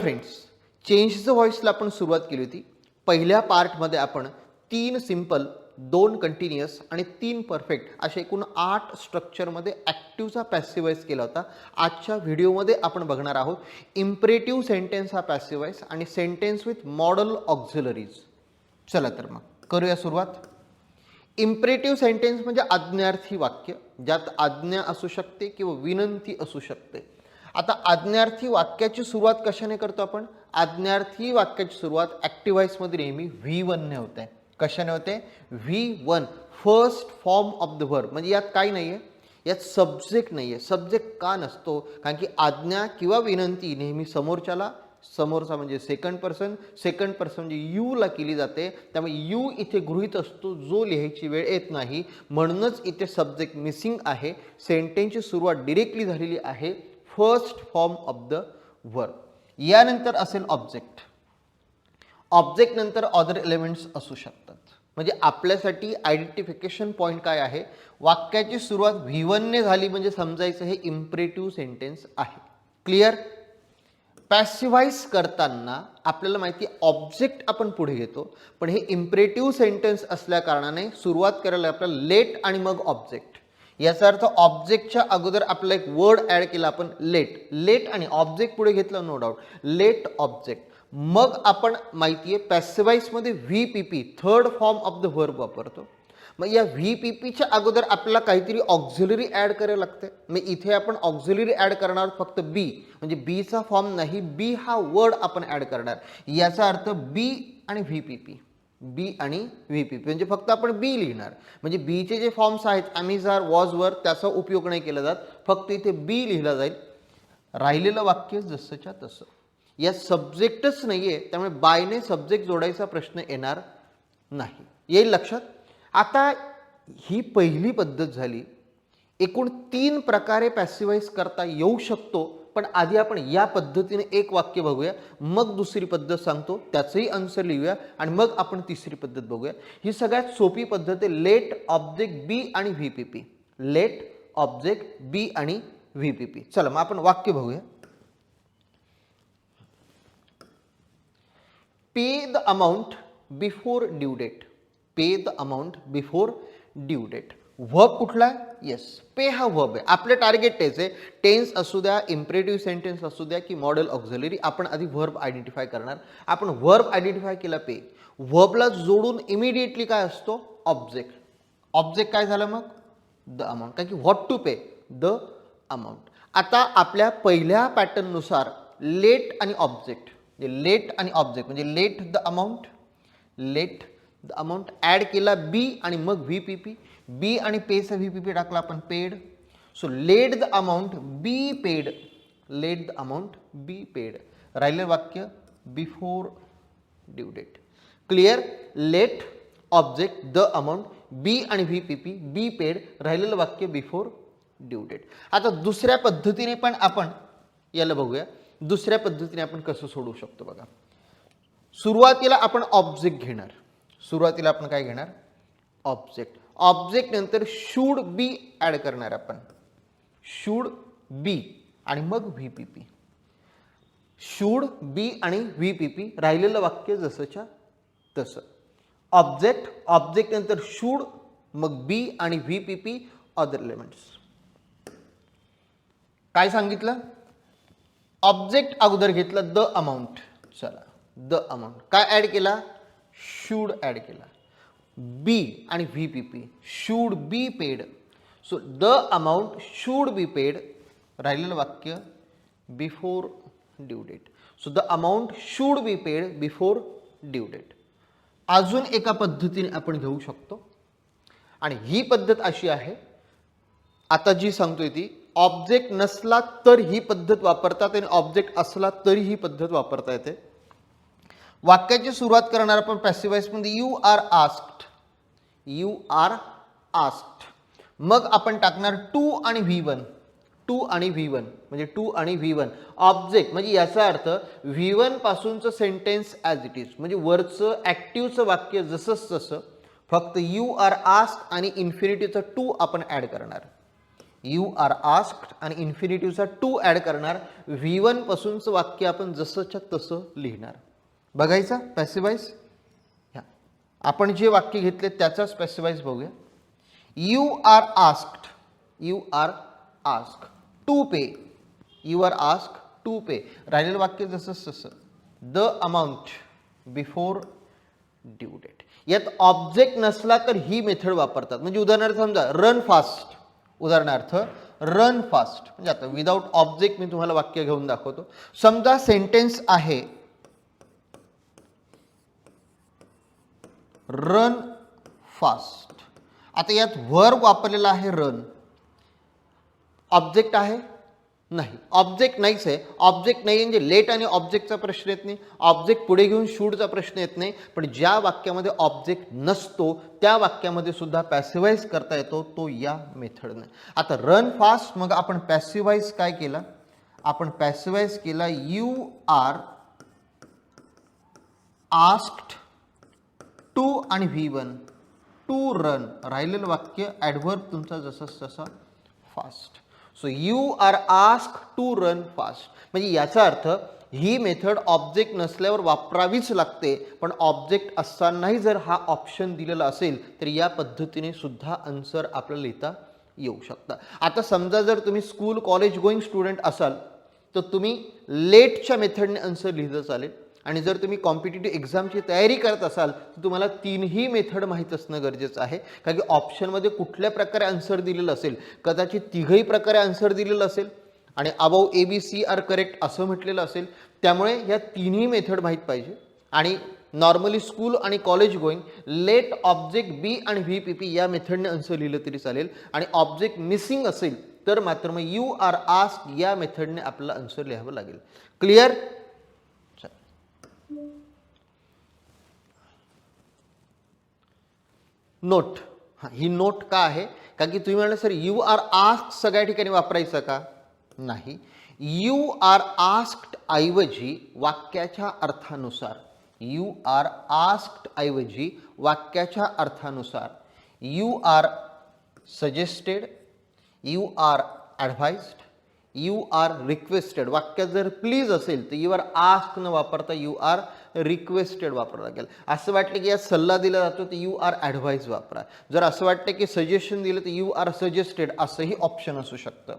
Friends, change the व्हॉइसला आपण सुरुवात केली होती. पहिल्या पार्टमध्ये आपण 3 सिंपल, 2 कंटिन्युअस आणि 3 परफेक्ट अशा एकूण 8 स्ट्रक्चरमध्ये ॲक्टिव्हचा पॅसिव्ह व्हॉइस केला होता. आजच्या व्हिडिओमध्ये आपण बघणार आहोत इम्परेटिव्ह सेंटेन्स हा पॅसिव्ह व्हॉइस आणि सेंटेन्स विथ मॉडल ऑक्झिलरीज. चला तर मग करूया सुरुवात. इम्परेटिव्ह सेंटेन्स म्हणजे आज्ञार्थी वाक्य, ज्यात आज्ञा असू शकते किंवा विनंती असू शकते. आता आज्ञार्थी वाक्याची सुरुवात कशाने करतो आपण? आज्ञार्थी वाक्याची सुरुवात ॲक्टिव्ह व्हॉइसमध्ये नेहमी V1 ने होते. कशाने होते? V1, first form of the verb. म्हणजे यात काही नाही आहे, यात सब्जेक्ट नाही आहे. सब्जेक्ट का नसतो? कारण की आज्ञा किंवा विनंती नेहमी समोरच्याला, समोरचा म्हणजे सेकंड पर्सन म्हणजे यूला केली जाते. त्यामुळे यू इथे गृहीत असतो, जो लिहायची वेळ येत नाही. म्हणूनच इथे सब्जेक्ट मिसिंग आहे. सेंटेन्सची सुरुवात डिरेक्टली झालेली आहे first form of the verb. यानंतर असेल ऑब्जेक्ट. ऑब्जेक्ट नंतर अदर एलिमेंट्स असू शकतात. म्हणजे आपल्यासाठी आयडेंटिफिकेशन पॉईंट काय आहे? वाक्याची सुरुवात V1 ने झाली म्हणजे समजायचं हे इम्परेटिव्ह सेंटेन्स आहे. क्लिअर? पॅसिव्हाइज करताना आपल्याला माहिती ऑब्जेक्ट आपण पुढे घेतो, पण हे इम्परेटिव्ह सेंटेन्स असल्या कारणाने सुरुवात करायला आपल्याला लेट आणि मग ऑब्जेक्ट. याचा अर्थ ऑब्जेक्टच्या अगोदर आपला एक वर्ड ॲड केला आपण, लेट. लेट आणि ऑब्जेक्ट पुढे घेतलं, नो डाऊट, लेट ऑब्जेक्ट. मग आपण माहिती आहे पॅसिव्हाइजमध्ये VPP, third form of the verb वापरतो. मग या VPPच्या अगोदर आपल्याला काहीतरी ऑक्झिलरी ॲड करायला लागते. मग इथे आपण ऑक्झिलरी ॲड करणार फक्त बी, म्हणजे बीचा फॉर्म नाही, बी हा वर्ड आपण ॲड करणार. याचा अर्थ बी आणि VPP, बी आणि VPP म्हणजे फक्त आपण बी लिहिणार. म्हणजे बीचे जे फॉर्म्स आहेत ॲमिज, आर, वॉज, वर, त्याचा उपयोग नाही केला जात, फक्त इथे बी लिहिला जाईल. राहिलेलं वाक्य जसंच्या तसं. या सब्जेक्टच नाही आहे, त्यामुळे बायने सब्जेक्ट जोडायचा प्रश्न येणार नाही. येईल लक्षात? आता ही पहिली पद्धत झाली. एकूण 3 प्रकारे पॅसिव्हाइज करता येऊ शकतो, पण आधी आपण या पद्धतीने एक वाक्य बघूया, मग दुसरी पद्धत सांगतो, त्याचंही आन्सर लिहूया आणि मग आपण तिसरी पद्धत बघूया. ही सगळ्यात सोपी पद्धत आहे, लेट ऑब्जेक्ट बी आणि VPP. लेट ऑब्जेक्ट बी आणि VPP. चला मग आपण वाक्य बघूया. Pay the amount before due date. Pay the amount before due date. Verb कुठला आहे? येस, पे हा व्हर्ब आहे. आपलं टार्गेट तेच आहे. टेन्स असू द्या, इम्परेटिव्ह सेंटेन्स असू द्या की मॉडेल ऑक्झिलरी, आपण आधी व्हर्ब आयडेंटिफाय करणार. आपण व्हर्ब आयडेंटिफाय केला पे. व्हर्बला जोडून इमिडिएटली काय असतो? ऑब्जेक्ट. ऑब्जेक्ट काय झालं मग? The amount. कारण की what to pay, the amount. आता आपल्या पहिल्या पॅटर्ननुसार लेट आणि ऑब्जेक्ट, लेट आणि ऑब्जेक्ट म्हणजे let the amount, let the amount add केला बी आणि मग VPP. बी आणि पेचा VPP टाकला आपण, paid. So let the amount be paid, let the amount be paid. राहिलेलं वाक्य before due date. Clear? Let object the amount be आणि VPP, बी पेड. राहिलेलं वाक्य बिफोर ड्यू डेट. आता दुसऱ्या पद्धतीने पण आपण याला बघूया. दुसऱ्या पद्धतीने आपण कसं सोडवू शकतो बघा. सुरुवातीला आपण ऑब्जेक्ट घेणार. सुरुवातीला आपण काय घेणार? ऑब्जेक्ट. ऑब्जेक्ट नंतर शुड बी ॲड करणार आपण, शुड बी आणि मग VPP. शुड बी आणि VPP. राहिलेलं वाक्य जसंच्या तसं. ऑब्जेक्ट, ऑब्जेक्ट नंतर शुड, मग बी आणि VPP, अदर एलिमेंट्स. काय सांगितलं? ऑब्जेक्ट अगोदर घेतलं द अमाऊंट. चला, द अमाऊंट काय ॲड केला? शूड ॲड केला. बी आणि VPP, should be paid. So the amount should be paid. राहिलेलं वाक्य before due date. So the amount should be paid before due date. अजून एका पद्धतीने आपण घेऊ शकतो आणि ही पद्धत अशी आहे, आता जी सांगतोय ती, ऑब्जेक्ट नसला तर ही पद्धत वापरतात आणि ऑब्जेक्ट असला तरी ही पद्धत वापरता येते. वाक्याची सुरुवात करणार आपण पॅसिव्हाइजमध्ये you are asked, you are asked. मग आपण टाकणार टू आणि V1, टू आणि V1 म्हणजे टू आणि V1. ऑब्जेक्ट म्हणजे याचा अर्थ V1 पासूनचं सेंटेन्स ॲज इट इज, म्हणजे वरचं ॲक्टिव्हचं वाक्य जसंच तसं, फक्त यू आर आस्क्ड आणि इन्फिनिटीचं टू आपण ॲड करणार. यू आर आस्क्ड आणि इन्फिनिटिव्हचा टू ॲड करणार. V1 पासूनचं वाक्य आपण जसंच्या तसं लिहिणार. बघायचा पॅसिवाइज. ह्या आपण जे वाक्य घेतले त्याचाच पॅसिवाइज बघूया. You are asked, you are ask to pay, you are ask to pay. राहिलेलं वाक्य जसंच तसं. The amount before due date. यात ऑब्जेक्ट नसला तर ही मेथड वापरतात. म्हणजे उदाहरणार्थ समजा रन फास्ट, उदाहरणार्थ रन फास्ट म्हणजे आता विदाउट ऑब्जेक्ट मी तुम्हाला वाक्य घेऊन दाखवतो. समजा सेंटेन्स आहे रन फास्ट. आता यात वर्ब वापरलेला आहे रन. ऑब्जेक्ट आहे नाही, ऑब्जेक्ट नाहीच आहे. ऑब्जेक्ट नाही म्हणजे लेट आणि ऑब्जेक्टचा प्रश्न येत नाही, ऑब्जेक्ट पुढे घेऊन शूडचा प्रश्न येत नाही. पण ज्या वाक्यामध्ये ऑब्जेक्ट नसतो त्या वाक्यामध्ये सुद्धा पॅसिवाइज करता येतो, तो या मेथडने. आता रन फास्ट मग आपण पॅसिवाइज काय केला, आपण पॅसिवाइज केला यू आर आस्क्ड टू आणि V1 टू रन. राहिलेलं वाक्य ॲडव्हर्ब तुमचा जसंच तसा fast. So you are ask to run fast. म्हणजे याचा अर्थ ही मेथड ऑब्जेक्ट नसल्यावर वापरावीच लागते. पण ऑब्जेक्ट असतानाही जर हा ऑप्शन दिलेला असेल तर या पद्धतीने सुद्धा आन्सर आपल्याला लिहिता येऊ शकतं. आता समजा जर तुम्ही स्कूल कॉलेज गोईंग स्टुडंट असाल तर तुम्ही लेटच्या मेथडने आन्सर लिहिलं चालेल. आणि जर तुम्ही कॉम्पिटिटिव्ह एक्झामची तयारी करत असाल तर तुम्हाला तीनही मेथड माहीत असणं गरजेचं आहे. कारण की ऑप्शनमध्ये कुठल्या प्रकारे आन्सर दिलेलं असेल, कदाचित तिघही प्रकारे आन्सर दिलेलं असेल आणि अबाव ABC आर करेक्ट असं म्हटलेलं असेल. त्यामुळे या तिन्ही मेथड माहीत पाहिजे. आणि नॉर्मली स्कूल आणि कॉलेज गोईंग लेट ऑब्जेक्ट बी आणि VPP या मेथडने आन्सर लिहिलं तरी चालेल. आणि ऑब्जेक्ट मिसिंग असेल तर मात्र मग यू आर आस्क या मेथडने आपल्याला आन्सर लिहावं लागेल. क्लिअर. नोट. ही नोट का आहे, कारण की तुम्ही म्हणाल सर यू आर आस्क सगळ्या ठिकाणी वापरायचं का, नाही. यू आर आस्क्ड ऐवजी वाक्याच्या अर्थानुसार, यू आर आस्क्ड ऐवजी वाक्याच्या अर्थानुसार you are suggested, you are advised, you are requested. वाक्यात जर प्लीज असेल तर यू आर आस्क न वापरता यू आर रिक्वेस्टेड वापरावं लागेल. असं वाटलं की यात सल्ला दिला जातो तर यू आर ॲडव्हाइज वापरा. जर असं वाटतं की सजेशन दिलं तर यू आर सजेस्टेड असंही ऑप्शन असू शकतं.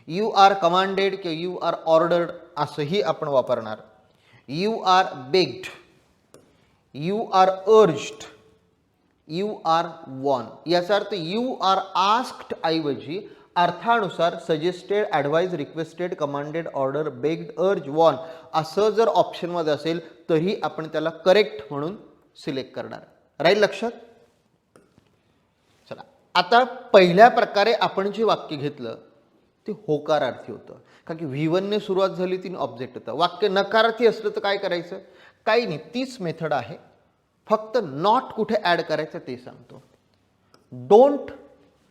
यू आर कमांडेड किंवा यू आर ऑर्डर्ड असंही आपण वापरणार. You are begged, you are urged, you are वॉन. याचा अर्थ यू आर आस्क्ड ऐवजी अर्थानुसार suggested, advise, requested, commanded, order, begged, urge, वॉन असं जर ऑप्शनमध्ये असेल तरी आपण त्याला करेक्ट म्हणून सिलेक्ट करणार. राहील लक्षात. चला आता पहिल्या प्रकारे आपण जे वाक्य घेतलं ते होकारार्थी होतं, कारण की V1 ने सुरुवात झाली ती ऑब्जेक्ट होतं. वाक्य नकारार्थी असलं तर काय करायचं, काही नाही, तीच मेथड आहे, फक्त नॉट कुठे ॲड करायचं ते सांगतो. Don't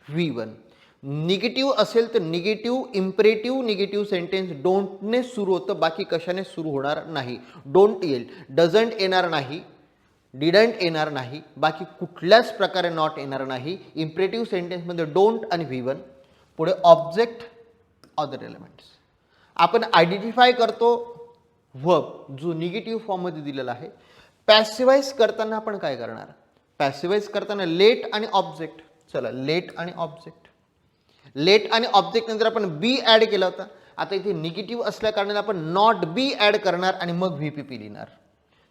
V1. निगेटिव्ह असेल तर निगेटिव्ह, इम्परेटिव्ह निगेटिव्ह सेंटेन्स डोंटने सुरू होतं, बाकी कशाने सुरू होणार नाही. डोंट येईल, डझंट येणार नाही, डिडंट येणार नाही, बाकी कुठल्याच प्रकारे नॉट येणार नाही. इम्परेटिव्ह सेंटेन्समध्ये डोंट आणि V1 पुढे ऑब्जेक्ट, अदर एलिमेंट्स. आपण आयडेंटिफाय करतो वर्ब जो निगेटिव्ह फॉर्ममध्ये दिलेला आहे. पॅसिवाइज करताना आपण काय करणार, पॅसिवाइज करताना लेट आणि ऑब्जेक्ट. चला लेट आणि ऑब्जेक्ट, लेट आणि ऑब्जेक्ट नंतर आपण बी ॲड केला होता. आता इथे निगेटिव्ह असल्या कारणाने आपण नॉट बी ॲड करणार आणि मग VPP लिहिणार.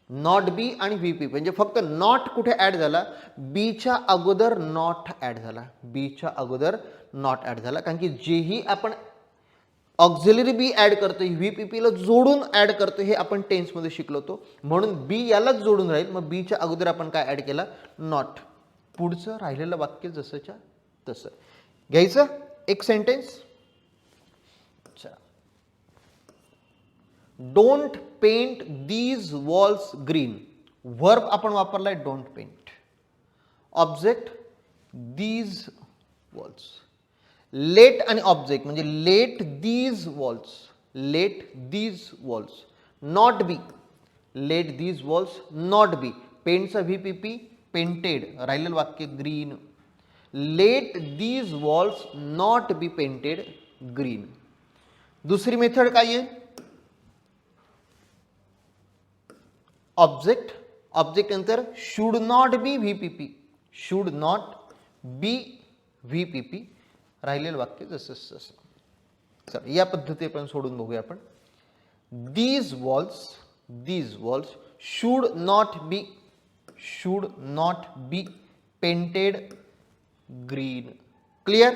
नॉट बी आणि VPP म्हणजे फक्त नॉट कुठे ॲड झाला, बीच्या अगोदर नॉट ॲड झाला, बीच्या अगोदर नॉट ॲड झाला. कारण की जेही आपण ऑक्झिलरी बी ॲड करतो VPP ला जोडून ॲड करतो हे आपण टेन्समध्ये शिकलो होतो. म्हणून बी यालाच जोडून राहील. मग बीच्या अगोदर आपण काय ॲड केला, नॉट. पुढचं राहिलेलं वाक्य जसंच्या तसं घ्यायचं. एक sentence. Don't paint these walls green. Verb आपण वापरलाय don't paint. Object these walls. Let आणि ऑब्जेक्ट म्हणजे let these walls, let these walls. Not be, let these walls not be. पेंटचा VPP पेंटेड, राहिलेलं वाक्य green. Let these walls not be painted green. दुसरी method काय आहे? Object, object नंतर should not be VPP, should not be VPP. राहिलेलं वाक्य जसं तसं. चला या पद्धती आपण सोडून बघूया आपण. These walls should not be painted green. Clear?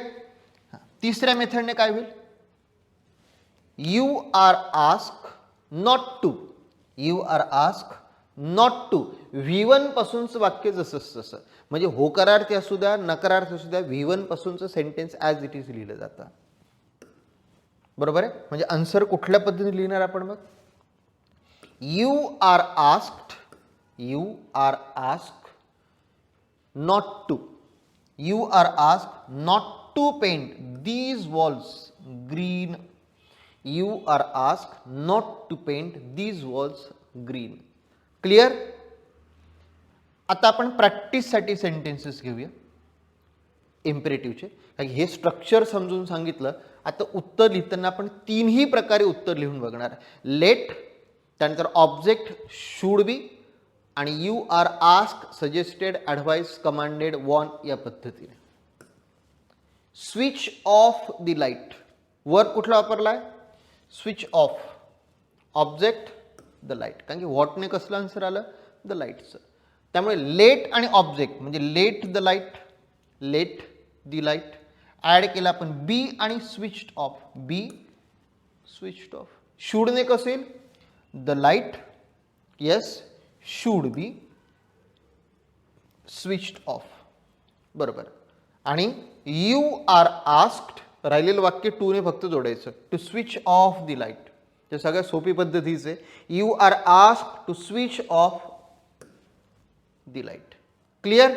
तिसऱ्या मेथडने काय होईल? You are ask not to. V1 पासूनचं वाक्य जसं तसं, म्हणजे होकारार्थी असू द्या नकारार्थी असू द्या, V1 पासूनचं सेंटेन्स ॲज इट इज लिहिलं जातं. बरोबर आहे? म्हणजे आन्सर कुठल्या पद्धतीने लिहिणार आपण मग? You are asked not to. You are asked not to paint these walls green. You are asked not to paint these walls green. Clear? आता आपण प्रॅक्टिससाठी सेंटेन्सेस घेऊया इम्पेरेटिव्हचे. कारण हे स्ट्रक्चर समजून सांगितलं. आता उत्तर लिहिताना आपण तीनही प्रकारे उत्तर लिहून बघणार. लेट, त्यानंतर ऑब्जेक्ट शुड बी, आणि you are ask, suggested, advice, commanded, वॉन या पद्धतीने. Switch off the light. वर कुठला वापरलाय? Switch off. Object the light, कारण की व्हॉटने कसलं आन्सर आलं? द लाईटचं. त्यामुळे लेट आणि ऑब्जेक्ट म्हणजे लेट द लाईट ॲड केला आपण बी आणि switched off. Be switched off. शूडने कसं येईल? The light, yes, should be switched off. बरोबर. आणि यू आर आस्क्ड, राहिलेलं वाक्य टू ने फक्त जोडायचं, to switch off the light. ते सगळ्यात सोपी पद्धतीच आहे. You are asked to switch off the light. Clear?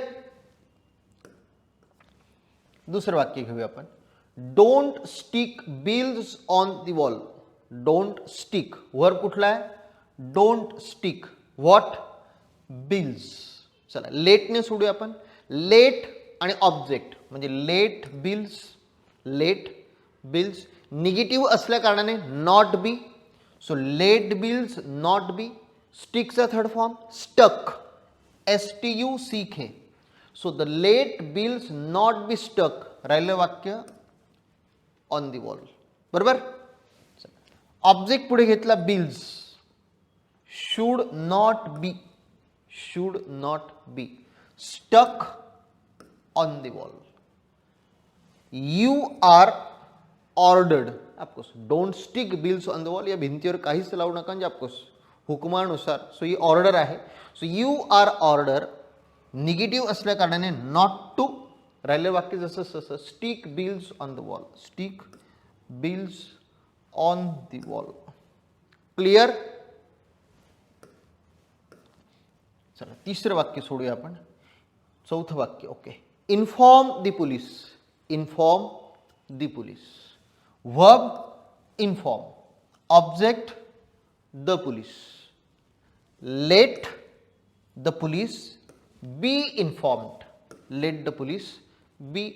दुसरं वाक्य घेऊया आपण. Don't stick bills on the wall. Don't stick, verb कुठला आहे? Don't stick what? बिल्स. चला लेटने सोडूया आपण. लेट आणि ऑब्जेक्ट म्हणजे लेट बिल्स निगेटिव्ह असल्या कारणाने not be. So let bills not be. स्टिकचा third form stuck, STUCK. So the let bills not be stuck. राहिलं वाक्य ऑन द वॉल. बरोबर. ऑब्जेक्ट पुढे घेतला bills. Should not be stuck on the wall. You are ordered. Of course don't stick bills on the wall या भिंतीवर काहीच लावू नका, म्हणजे ऑफकोर्स हुकमानुसार. सो ही ऑर्डर आहे. So you are order negative असल्या कारणाने नॉट टू. राहिलेलं वाक्य जसं तसं. Stick bills on the wall. Stick bills on the wall. Clear? चला तिसरं वाक्य सोडूया आपण. चौथं वाक्य. Okay. Inform the police. Verb inform. Object the police. Let the police be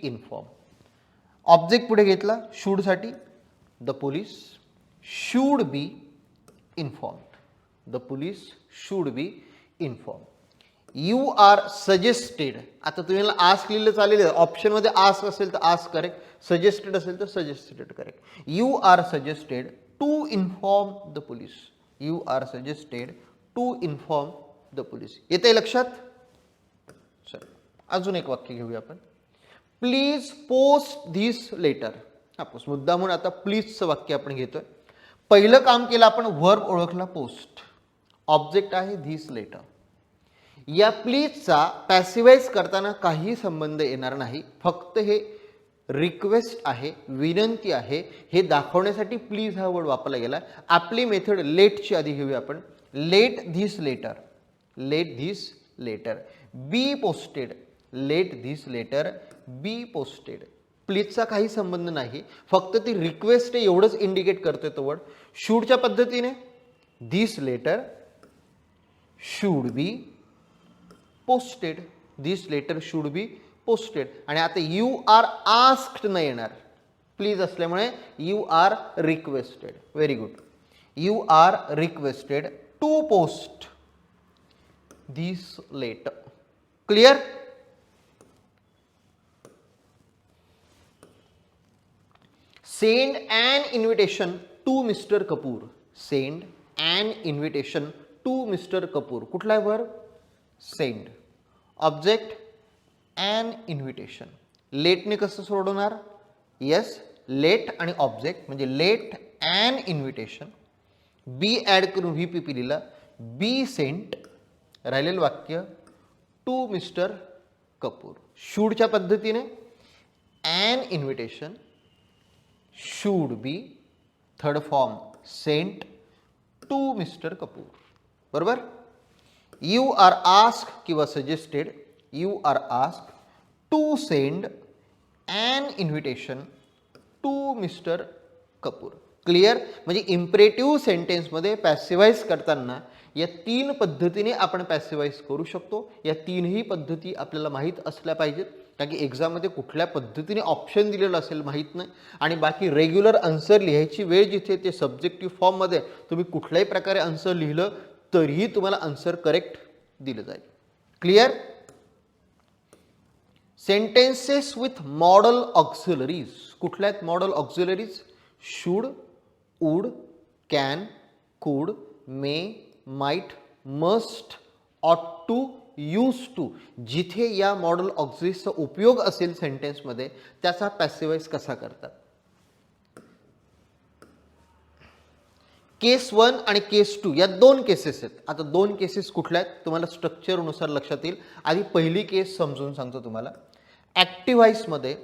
informed. Object पुढे घेतला शुड साठी. The police should be informed. You are suggested. आता तुम्हाला आस्क लिहिलं चालेल. ऑप्शनमध्ये आस्क असेल तर आस्क करेक्ट, सजेस्टेड असेल तर suggested correct. You are suggested to inform the police. येते लक्षात? चल अजून एक वाक्य घेऊया आपण. Please post this letter. मुद्दा म्हणून आता प्लीजचं वाक्य आपण घेतोय. पहिलं काम केलं आपण, वर्ब ओळखला पोस्ट. ऑब्जेक्ट आहे धिस लेटर. या प्लीजचा पॅसिवाइज करताना काही संबंध येणार नाही. फक्त हे रिक्वेस्ट आहे, विनंती आहे, हे दाखवण्यासाठी प्लीज हा वर्ड वापरला गेला. आपली मेथड लेटची आधी घेऊया आपण. Let this letter be posted. प्लीजचा काही संबंध नाही, फक्त ती रिक्वेस्ट आहे एवढंच इंडिकेट करतोय तो वर्ड. शूडच्या पद्धतीने this letter should be posted. Posted. आणि आता यू आर आस्क्ड नाही येणार, प्लीज असल्यामुळे you are requested. Very good. You are requested to post this letter. Clear. Send an invitation to mister Kapoor. Send an invitation to mister Kapoor. कुठला आहे verb? Send. Object an invitation. लेटने कसं सोडवणार? Yes, let आणि object म्हणजे let an invitation. Be add करून V P P लिहिला. बी sent. राहिलेलं वाक्य टू मिस्टर कपूर. शूडच्या पद्धतीने an invitation should be, third form sent to mister Kapoor. बरोबर. यू आर आस्क किंवा suggested. You are ask to send an invitation to mister Kapoor. Clear. म्हणजे imperative सेंटेन्समध्ये पॅसिवाइज करताना या तीन पद्धतीने आपण पॅसिवाइज करू शकतो. या तीनही पद्धती आपल्याला माहीत असल्या पाहिजेत, कारण की एक्झाममध्ये कुठल्या पद्धतीने ऑप्शन दिलेलं असेल माहीत नाही. आणि बाकी रेग्युलर आन्सर लिहायची वेळ जिथे ते सब्जेक्टिव्ह फॉर्ममध्ये तुम्ही कुठल्याही प्रकारे आन्सर लिहिलं तरीही तुम्हाला आन्सर करेक्ट दिलं जाईल. Clear. Sentences with model auxiliaries. कुठल्या आहेत model auxiliaries? Should, would, can, कुड, मे, माइट, मस्ट, ऑट टू, यूज टू. जिथे या मॉडल ऑक्झिलरीजचा उपयोग असेल सेंटेन्समध्ये त्याचा पॅसिवाइज कसा करतात. केस 1 आणि केस 2 या दोन केसेस आहेत. आता दोन केसेस कुठल्या आहेत तुम्हाला स्ट्रक्चरनुसार लक्षात येईल. आधी पहिली केस समजून सांगतो तुम्हाला. ॲक्टिव्ह व्हॉइसमध्ये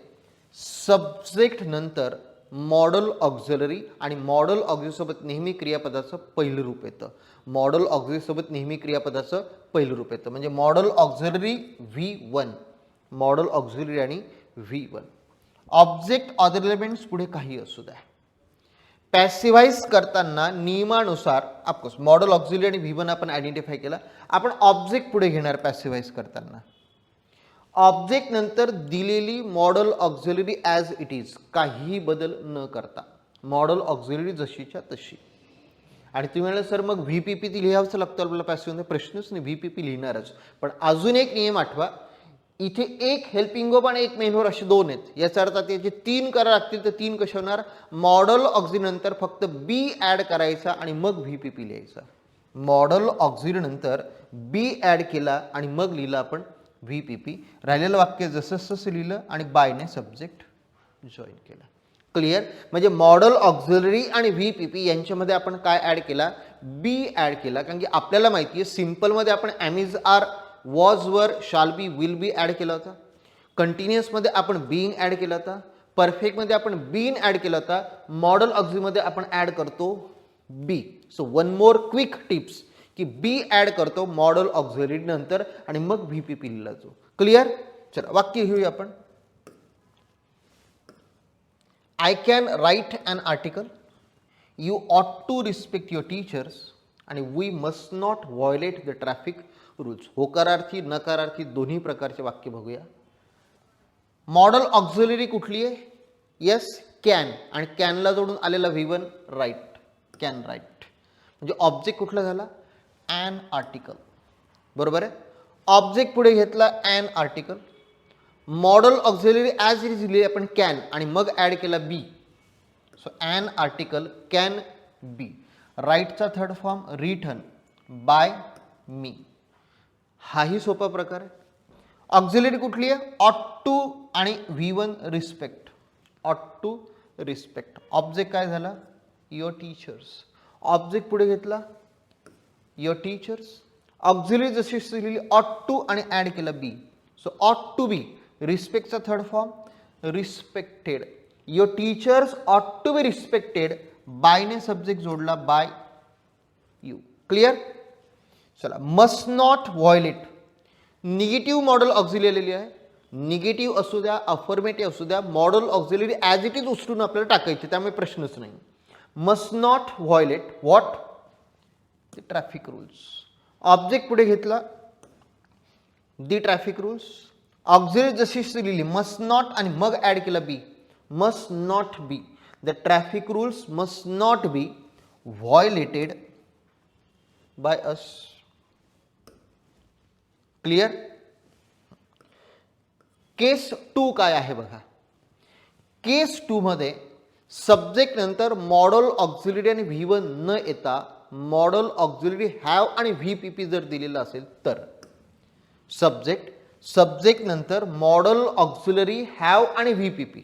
सब्जेक्ट नंतर मॉडल ऑक्झिलरी आणि मॉडल ऑक्झिलरीसोबत नेहमी क्रियापदाचं पहिलं रूप येतं. मॉडल ऑक्झिलरीसोबत नेहमी क्रियापदाचं पहिलं रूप येतं. म्हणजे modal auxiliary V1, modal auxiliary आणि V1. ऑब्जेक्ट ऑदर एलिमेंट्स पुढे काही असू द्या. पॅसिवाइज करताना नियमानुसार ऑफकोर्स मॉडल ऑक्झिलरी आणि V1 आपण आयडेंटिफाय केला. आपण ऑब्जेक्ट पुढे घेणार पॅसिवाइज करताना. ऑब्जेक्ट नंतर दिलेली model auxiliary as it is, काही बदल न करता मॉडल ऑक्झिलरी जशीच्या तशी. आणि तुम्ही म्हणाल सर मग VPP ती लिहावंच लागतं आपल्याला पॅसिव्ह. प्रश्नच नाही, VPP लिहिणारच. पण अजून एक नियम आठवा, इथे एक हेल्पिंग वर्ब आणि एक मेन वर्ब असे दोन आहेत. याचा अर्थ त्याचे तीन करावे लागतील. तर तीन कसे होणार? मॉडल ऑक्झिलरी नंतर फक्त बी ॲड करायचा आणि मग VPP लिहायचा. मॉडल ऑक्झिलरी नंतर बी ॲड केला आणि मग लिहिलं आपण VPP. राहिलेलं वाक्य जसं जसं लिहिलं आणि बायने सब्जेक्ट जॉईन केला. क्लिअर. म्हणजे मॉडल ऑक्झिलरी आणि VPP यांच्यामध्ये आपण काय ॲड केला? बी ॲड केला. कारण की आपल्याला माहिती आहे सिम्पलमध्ये आपण M is R, was were, shall be, will be add केला होता. कंटिन्युअसमध्ये आपण बीइंग ॲड केला होता. परफेक्टमध्ये आपण बीन ॲड केला होता. मॉडल ऑक्झिलरीमध्ये आपण ॲड करतो be. So one more quick tips की बी ॲड करतो मॉडल ऑक्झिलरी नंतर आणि मग VPP लिहिला जातो. क्लिअर. चला वाक्य घेऊया आपण. I can write an article. You ought to respect your teachers आणि we must not violate the traffic rules. होकारार्थी नकारार्थी दोन्ही प्रकारचे वाक्य बघूया. मॉडल ऑक्झिलरी कुठली आहे? Yes, can. आणि कॅनला जोडून आलेला V1 राईट. Can write. म्हणजे ऑब्जेक्ट कुठला झाला? An article. बरोबर आहे. ऑब्जेक्ट पुढे घेतला an article. Modal auxiliary as it is लिहिली आपण कॅन आणि मग ॲड केला be. So an article can be. राईटचा third form written by me. हाही सोपा प्रकार आहे. ऑक्झिलरी कुठली आहे? ऑट टू आणि V1 रिस्पेक्ट. ऑट टू रिस्पेक्ट. ऑब्जेक्ट काय झाला? Your teachers. ऑब्जेक्ट पुढे घेतला युअर टीचर्स. ऑक्झिलरी जशी लिहिली ऑट टू आणि ॲड केला be. So ought to be. रिस्पेक्टचा third form respected. Your teachers ought to be respected. बायने सब्जेक्ट जोडला बाय यू. क्लिअर. चला must not violate. Negative modal auxiliary आहे. निगेटिव्ह असू द्या, अफर्मेटिव्ह असू द्या, modal auxiliary as it is उचलून आपल्याला टाकायचे, त्यामुळे प्रश्नच नाही. Must not violate what? The traffic rules. Object पुढे घेतला दी ट्रॅफिक रूल्स. ऑक्झिलरी जशी लिहिली मस्ट नॉट आणि मग ऍड केला be, must not be, the traffic rules must not be violated by us. Clear. Case 2 काय आहे बघा. केस 2 मध्ये सब्जेक्ट नंतर मॉडल ऑक्झिलरी आणि V1 न येता मॉडल ऑक्झिलरी हॅव आणि VPP जर दिलेलं असेल तर सब्जेक्ट नंतर मॉडल ऑक्झिलरी हॅव आणि VPP,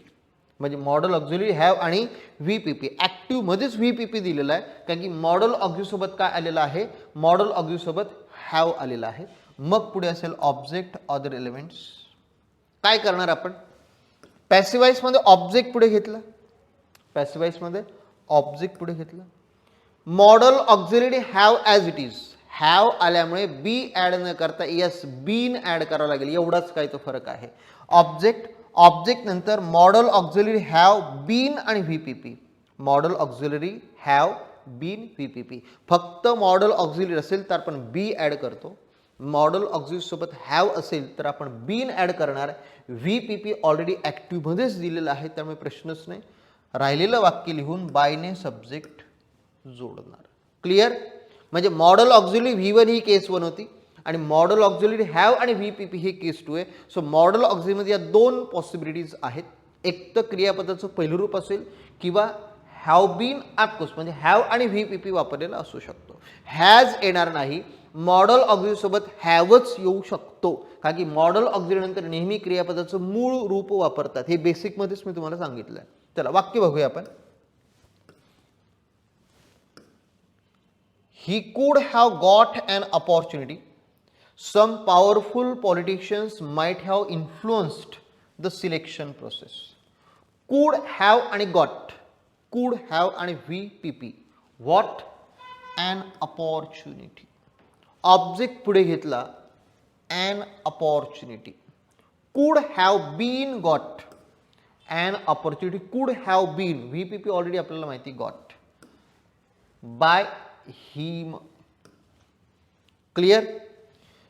म्हणजे मॉडल ऑक्झिलरी हॅव आणि VPP, ऍक्टिव्ह मध्येच VPP दिलेला आहे कारण की मॉडल ऑक्झिलरी सोबत काय आलेलं आहे, मॉडल ऑक्झिलरी सोबत हॅव आलेला आहे. मग पुढे असेल ऑब्जेक्ट अदर एलिमेंट्स. काय करणार आपण, पॅसिव्हाइज मध्ये ऑब्जेक्ट पुढे घेतला, पॅसिव्हाइज मध्ये ऑब्जेक्ट पुढे घेतला, model auxiliary have as it is, have आल्यामुळे बी ऍड न करता यस बीन ऍड करावं लागेल, एवढाच काय तो फरक आहे. ऑब्जेक्ट नंतर मॉडल ऑक्झिलरी हॅव बीन आणि VPP, modal auxiliary have been VPP. फक्त मॉडल ऑक्झिलरी असेल तर आपण बी ऍड करतो, मॉडल ऑक्झिलरी सोबत हॅव असेल तर आपण बीन ऍड करणार. VPP ऑलरेडी ऍक्टिव्ह मध्येच दिलेलं आहे त्यामुळे प्रश्नच नाही. राहिलेलं वाक्य लिहून बायने सब्जेक्ट जोडणार. क्लिअर. म्हणजे मॉडल ऑक्झिलरी V1 ही केस 1 होती आणि मॉडल ऑक्झिलरी हॅव आणि VPP ही केस 2 आहे. सो मॉडल ऑक्झिलरीमध्ये या दोन पॉसिबिलिटीज आहेत. एक तर क्रियापदाचं पहिलं रूप असेल किंवा हॅव बीन ऑफकोर्स म्हणजे हॅव आणि VPP वापरलेला असू शकतो. हॅज येणार नाही, मॉडल ऑक्झिलरी सोबत हॅवच येऊ शकतो कारण की मॉडल ऑक्झिलरी नंतर नेहमी क्रियापदाचं मूळ रूप वापरतात, हे बेसिक मध्येच मी तुम्हाला सांगितलंय. चला वाक्य बघूया आपण. He could have got an opportunity. Some powerful politicians might have influenced the selection process. Could have आणि got, could have आणि VPP. What an opportunity. Object पुढे घेतला an opportunity. Could have been got an opportunity. Could have been VPP already आपल्याला माहिती got by him. Clear.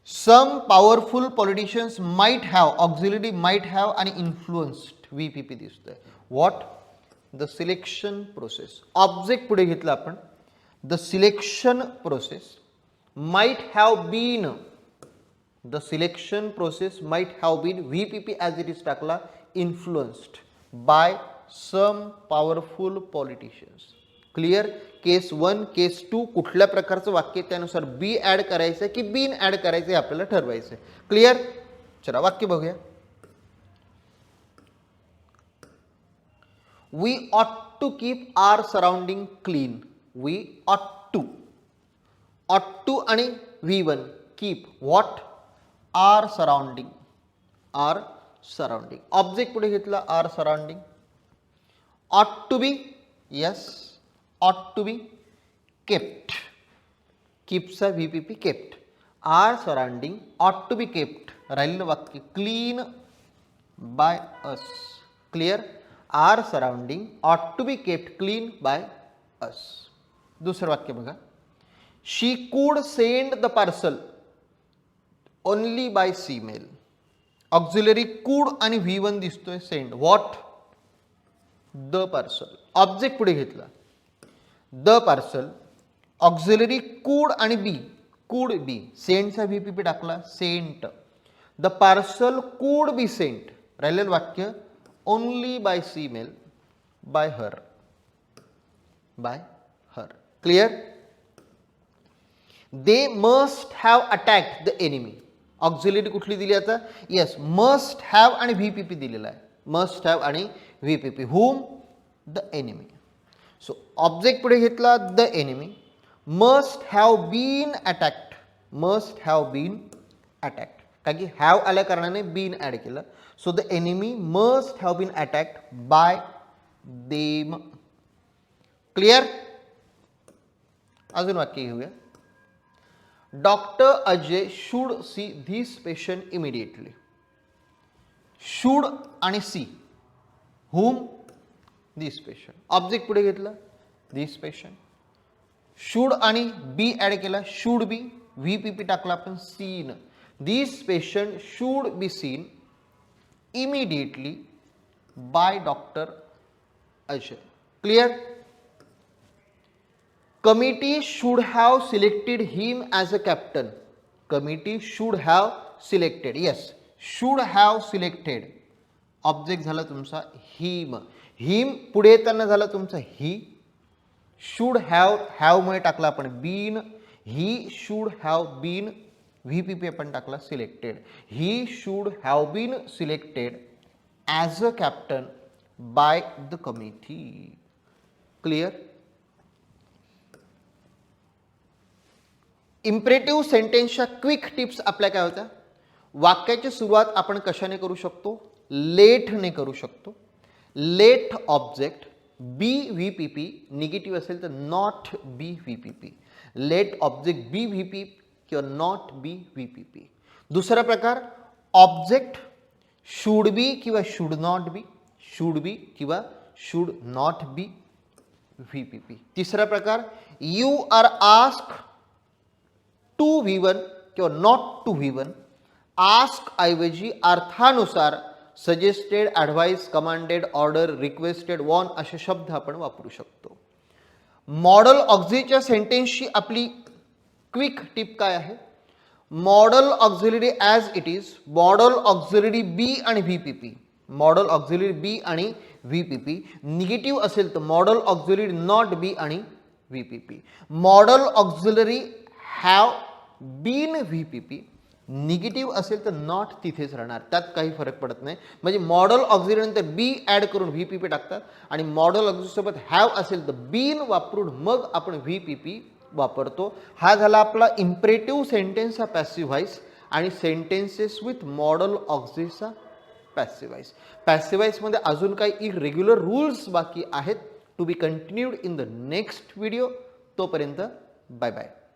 Some powerful politicians might have, auxiliary might have आणि influenced VPP दिसतोय. What? The selection process. Object पुढे घेतला आपण, the selection process might have been, the selection process might have been VPP as it is टाकला influenced by some powerful politicians. Clear. Case 1 case 2 कुठल्या प्रकारचं वाक्य त्यानुसार बी add करायचं की बीन ऍड करायचं हे आपल्याला ठरवायचं. क्लिअर. चला वाक्य बघूया. We ought to keep our surrounding clean. We ought to आणि V1 keep what our surrounding, our surrounding. Object पुढे घेतला our surrounding. Ought to be yes, ought to be kept, keeps a VPP kept. Our surrounding ought to be kept, राहिलेलं वाक्य clean by us. Clear. Our surrounding ought to be kept clean by us. दुसरं वाक्य बघा. She could send the parcel only by C-mail. Auxiliary could आणि V1 दिसतोय send. What? The parcel. Object पुढे घेतला the parcel, auxiliary could आणि be, could be, सेंटचा VPP टाकला sent. The parcel could be sent, राहिलेलं वाक्य only by C-mail, by her, by her. Clear. They must have attacked the enemy. Auxiliary कुठली दिली आता, येस मस्ट हॅव आणि VPP दिलेला आहे, मस्ट हॅव आणि VPP. Hmm? The enemy. So object पुढे घेतला the enemy, must have been attacked, must have been attacked कारण की हॅव आल्या कारणाने बीन ऍड केलं. So the enemy must have been attacked by them. Clear. अजून वाक्य घेऊया. Doctor Ajay should see this patient immediately. Should आणि see, hmm? This patient. Object पुढे घेतला दिस पेशंट, शुड आणि बी ऍड केला शुड बी, VPP टाकला आपण seen. This patient should be seen immediately by Dr. Ajay. Clear? Committee should have selected him as a captain. Committee should have selected. Yes, should have selected. Object झाला तुमचा हिम. हिम पुढे येताना झाला तुमचा ही. Should have मुळे टाकला आपण been. He should have been. VPP आपण टाकला selected. He should have been selected as a captain by the committee. Clear? Imperative सेंटेन्सच्या क्विक टिप्स आपल्या काय होत्या? वाक्याची सुरुवात आपण कशाने करू शकतो? लेटने करू शकतो. Let object be VPP, negative असेल तर not be VPP. Let object be VP किंवा नॉट बी व्हीपीपी. दुसरा प्रकार ऑब्जेक्ट शुड बी किंवा should not be. Should be किंवा शुड नॉट बी व्हीपीपी. तिसरा प्रकार you are ask to V1 किंवा नॉट टू V1. आस्क ऐवजी अर्थानुसार suggested, advice, commanded, order, requested, वॉन असे शब्द आपण वापरू शकतो. मॉडल ऑक्झिलरीच्या सेंटेन्सची आपली क्विक टिप काय आहे? Modal auxiliary as it is. Modal auxiliary be आणि व्हीपीपी. मॉडल ऑक्झिलरी बी आणि व्हीपीपी. निगेटिव्ह असेल तर मॉडल ऑक्झिलरी नॉट बी आणि VPP. Modal auxiliary have been VPP. Negative असेल तर नॉट तिथेच राहणार, त्यात काही फरक पडत नाही. म्हणजे मॉडल ऑक्झिलरी नंतर बी ॲड करून व्हीपीपी टाकतात आणि मॉडल ऑक्झिलरी सोबत हॅव असेल तर बीन वापरून मग आपण व्हीपीपी वापरतो. हा झाला आपला इम्परेटिव्ह सेंटेन्सचा पॅसिव्ह व्हॉइस आणि सेंटेन्सेस विथ मॉडल ऑक्झिलरीचा पॅसिव्ह व्हॉइस. पॅसिव्ह व्हॉइसमध्ये अजून काही इरेग्युलर रूल्स बाकी आहेत. To be continued in the next video. तोपर्यंत बाय बाय.